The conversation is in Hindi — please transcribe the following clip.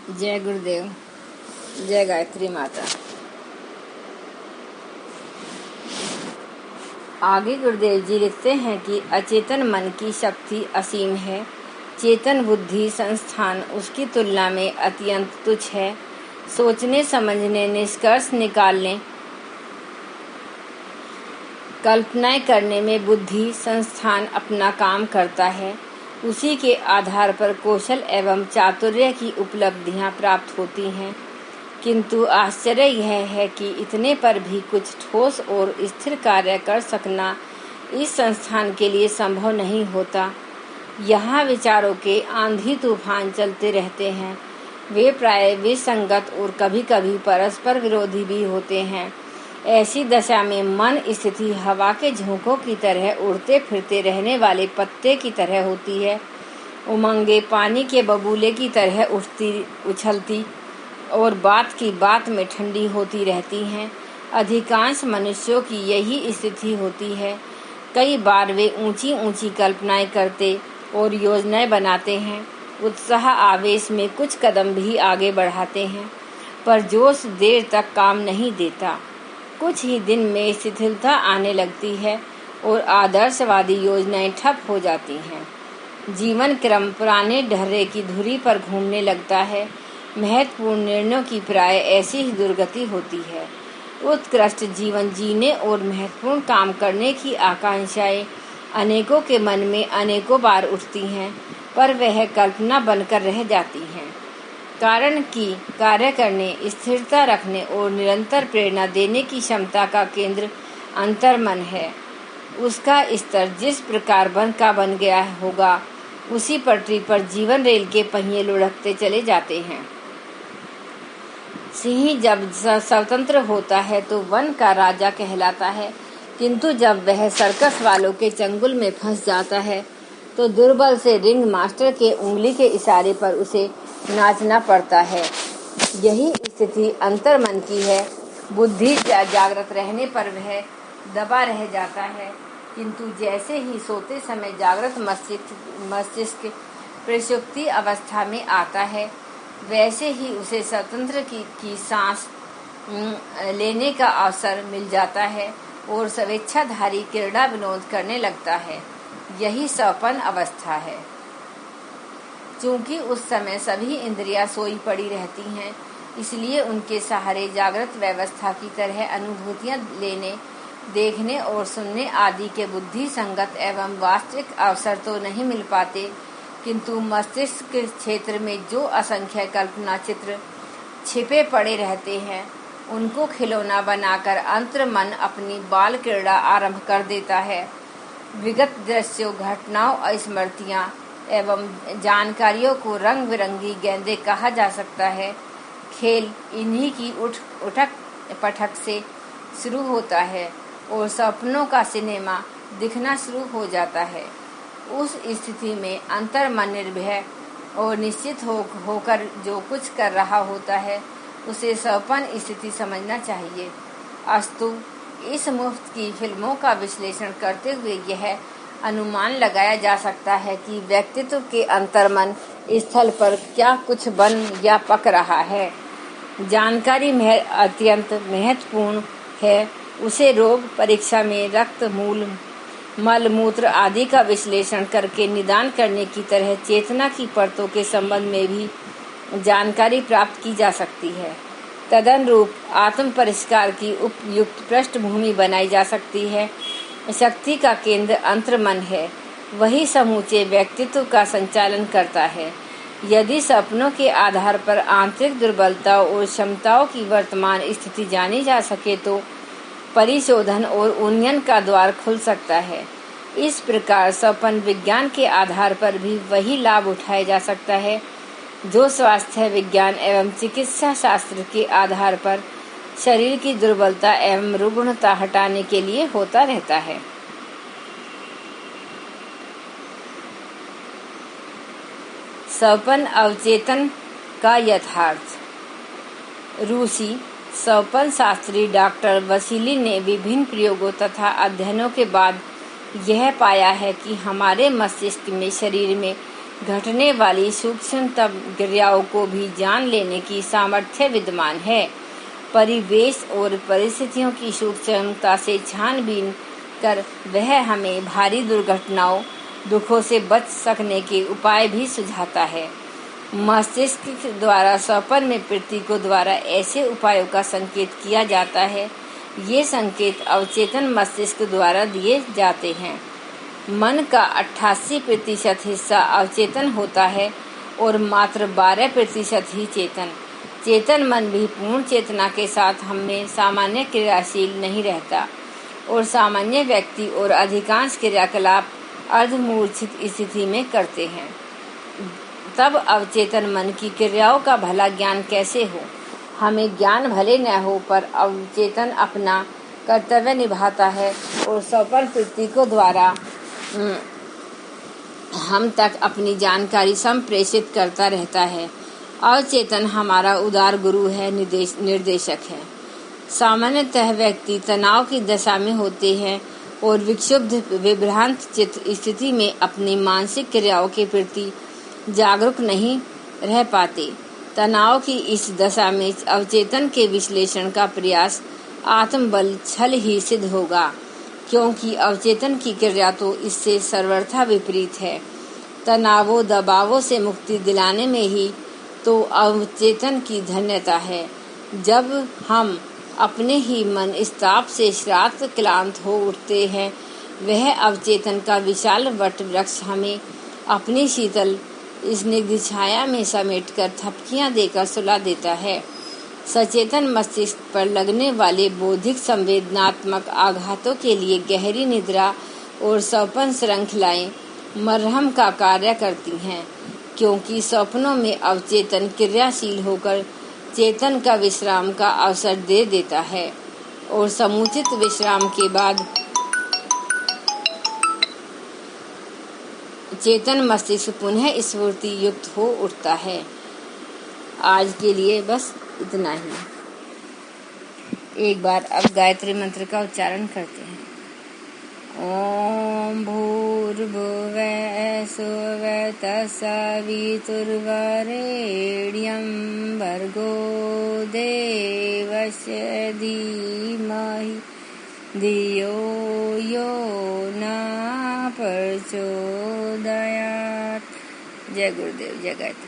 जय गुरुदेव, जय गायत्री माता। आगे गुरुदेव जी लिखते हैं कि अचेतन मन की शक्ति असीम है। चेतन बुद्धि संस्थान उसकी तुलना में अत्यंत तुच्छ है। सोचने, समझने, निष्कर्ष निकालने, कल्पनाएं करने में बुद्धि संस्थान अपना काम करता है। उसी के आधार पर कौशल एवं चातुर्य की उपलब्धियां प्राप्त होती हैं। किंतु आश्चर्य यह है कि इतने पर भी कुछ ठोस और स्थिर कार्य कर सकना इस संस्थान के लिए संभव नहीं होता। यहाँ विचारों के आंधी तूफान चलते रहते हैं। वे प्राय विसंगत और कभी-कभी परस्पर विरोधी भी होते हैं। ऐसी दशा में मन स्थिति हवा के झोंकों की तरह उड़ते फिरते रहने वाले पत्ते की तरह होती है। उमंगे पानी के बबूले की तरह उठती, उछलती और बात की बात में ठंडी होती रहती हैं। अधिकांश मनुष्यों की यही स्थिति होती है। कई बार वे ऊंची ऊंची कल्पनाएं करते और योजनाएं बनाते हैं। उत्साह आवेश में कुछ कदम भी आगे बढ़ाते हैं, पर जोश देर तक काम नहीं देता। कुछ ही दिन में शिथिलता आने लगती है और आदर्शवादी योजनाएं ठप हो जाती हैं। जीवन क्रम पुराने ढर्रे की धुरी पर घूमने लगता है। महत्वपूर्ण निर्णयों की प्राय ऐसी ही दुर्गति होती है। उत्कृष्ट जीवन जीने और महत्वपूर्ण काम करने की आकांक्षाएं अनेकों के मन में अनेकों बार उठती हैं, पर वह कल्पना बनकर रह जाती हैं। कारण कि कार्य करने, स्थिरता रखने और निरंतर प्रेरणा देने की क्षमता का केंद्र अंतर्मन है। उसका स्तर जिस प्रकार बन गया होगा, उसी पटरी पर जीवन रेल के पहिए लुढ़कते चले जाते हैं। सिंह जब स्वतंत्र होता है तो वन का राजा कहलाता है, किंतु जब वह सर्कस वालों के चंगुल में फंस जाता है तो दुर्बल से रिंग मास्टर के उंगली के इशारे पर उसे नाचना पड़ता है। यही स्थिति अंतर्मन की है। बुद्धि जागृत रहने पर वह दबा रह जाता है, किंतु जैसे ही सोते समय जागृत मस्तिष्क प्रसुप्ति अवस्था में आता है, वैसे ही उसे स्वतंत्र की सांस लेने का अवसर मिल जाता है और स्वेच्छाधारी क्रीड़ा विनोद करने लगता है। यही स्वपन अवस्था है। चूंकि उस समय सभी इंद्रियां सोई पड़ी रहती हैं, इसलिए उनके सहारे जागृत व्यवस्था की तरह अनुभूतियां लेने, देखने और सुनने आदि के बुद्धि संगत एवं वास्तविक अवसर तो नहीं मिल पाते, किंतु मस्तिष्क के क्षेत्र में जो असंख्य कल्पना चित्र छिपे पड़े रहते हैं, उनको खिलौना बनाकर अंतर्मन अपनी बाल क्रीड़ा आरंभ कर देता है। विगत दृश्यों, घटनाओं, स्मृतियां एवं जानकारियों को रंग बिरंगी गेंदें कहा जा सकता है। खेल इन्हीं की उठक पटक से शुरू होता है और सपनों का सिनेमा दिखना शुरू हो जाता है। उस स्थिति में अंतर्मन निर्भय और निश्चित होकर जो कुछ कर रहा होता है, उसे स्वपन स्थिति समझना चाहिए। अस्तु इस मुफ्त की फिल्मों का विश्लेषण करते हुए यह अनुमान लगाया जा सकता है कि व्यक्तित्व के अंतर्मन स्थल पर क्या कुछ बन या पक रहा है। जानकारी अत्यंत महत्वपूर्ण है। उसे रोग परीक्षा में रक्त, मल मूत्र आदि का विश्लेषण करके निदान करने की तरह चेतना की परतों के संबंध में भी जानकारी प्राप्त की जा सकती है। तदनुरूप आत्म परिष्कार की उपयुक्त पृष्ठभूमि बनाई जा सकती है। शक्ति का केंद्र अंतर्मन है। वही समूचे व्यक्तित्व का संचालन करता है। यदि सपनों के आधार पर आंतरिक दुर्बलताओं और क्षमताओं की वर्तमान स्थिति जानी जा सके तो परिशोधन और उन्नयन का द्वार खुल सकता है। इस प्रकार स्वपन विज्ञान के आधार पर भी वही लाभ उठाया जा सकता है जो स्वास्थ्य विज्ञान एवं चिकित्सा शास्त्र के आधार पर शरीर की दुर्बलता एवं रुग्णता हटाने के लिए होता रहता है। स्वपन अवचेतन का यथार्थ। रूसी स्वपन शास्त्री डॉक्टर वसीली ने विभिन्न प्रयोगों तथा अध्ययनों के बाद यह पाया है कि हमारे मस्तिष्क में शरीर में घटने वाली सूक्ष्मतम क्रियाओं को भी जान लेने की सामर्थ्य विद्यमान है। परिवेश और परिस्थितियों की सूक्ष्मता से छानबीन कर वह हमें भारी दुर्घटनाओं, दुखों से बच सकने के उपाय भी सुझाता है। मस्तिष्क द्वारा स्वप्न में प्रतीकों द्वारा ऐसे उपायों का संकेत किया जाता है। ये संकेत अवचेतन मस्तिष्क द्वारा दिए जाते हैं। मन का 88% हिस्सा अवचेतन होता है और मात्र 12% ही चेतन। चेतन मन भी पूर्ण चेतना के साथ हमें सामान्य क्रियाशील नहीं रहता और सामान्य व्यक्ति और अधिकांश क्रियाकलाप अर्धमूर्छित स्थिति में करते हैं। तब अवचेतन मन की क्रियाओं का भला ज्ञान कैसे हो? हमें ज्ञान भले न हो पर अवचेतन अपना कर्तव्य निभाता है और स्वप्न प्रतीकों द्वारा हम तक अपनी जानकारी संप्रेषित करता रहता है। अवचेतन हमारा उदार गुरु है, निर्देशक है। सामान्यतः व्यक्ति तनाव की दशा में होते हैं और विक्षुब्ध विभ्रांत चित्त स्थिति में अपनी मानसिक क्रियाओं के प्रति जागरूक नहीं रह पाते। तनाव की इस दशा में अवचेतन के विश्लेषण का प्रयास आत्मबल छल ही सिद्ध होगा, क्योंकि अवचेतन की क्रिया तो इससे सर्वथा विपरीत है। तनावों दबावों से मुक्ति दिलाने में ही तो अवचेतन की धन्यता है। जब हम अपने ही मन स्ताप से श्रांत क्लांत हो उठते हैं, वह अवचेतन का विशाल वट वृक्ष हमें अपनी शीतल स्निग्ध छाया में समेटकर थपकियां देकर सुला देता है। सचेतन मस्तिष्क पर लगने वाले बौद्धिक संवेदनात्मक आघातों के लिए गहरी निद्रा और स्वप्न श्रृंखलाएं मरहम का कार्य करती हैं, क्योंकि स्वप्नों में अवचेतन क्रियाशील होकर चेतन का विश्राम का अवसर दे देता है और समुचित विश्राम के बाद चेतन मस्तिष्क पुनः स्फूर्ति युक्त हो उठता है। आज के लिए बस इतना ही। एक बार अब गायत्री मंत्र का उच्चारण करते हैं। ओम भूर्भुवः स्वः तत्सवितुर्वरेण्यं भर्गो देवस्य धीमहि धियो यो न प्रचोदयात्। जय गुरुदेव, जय गायत्री।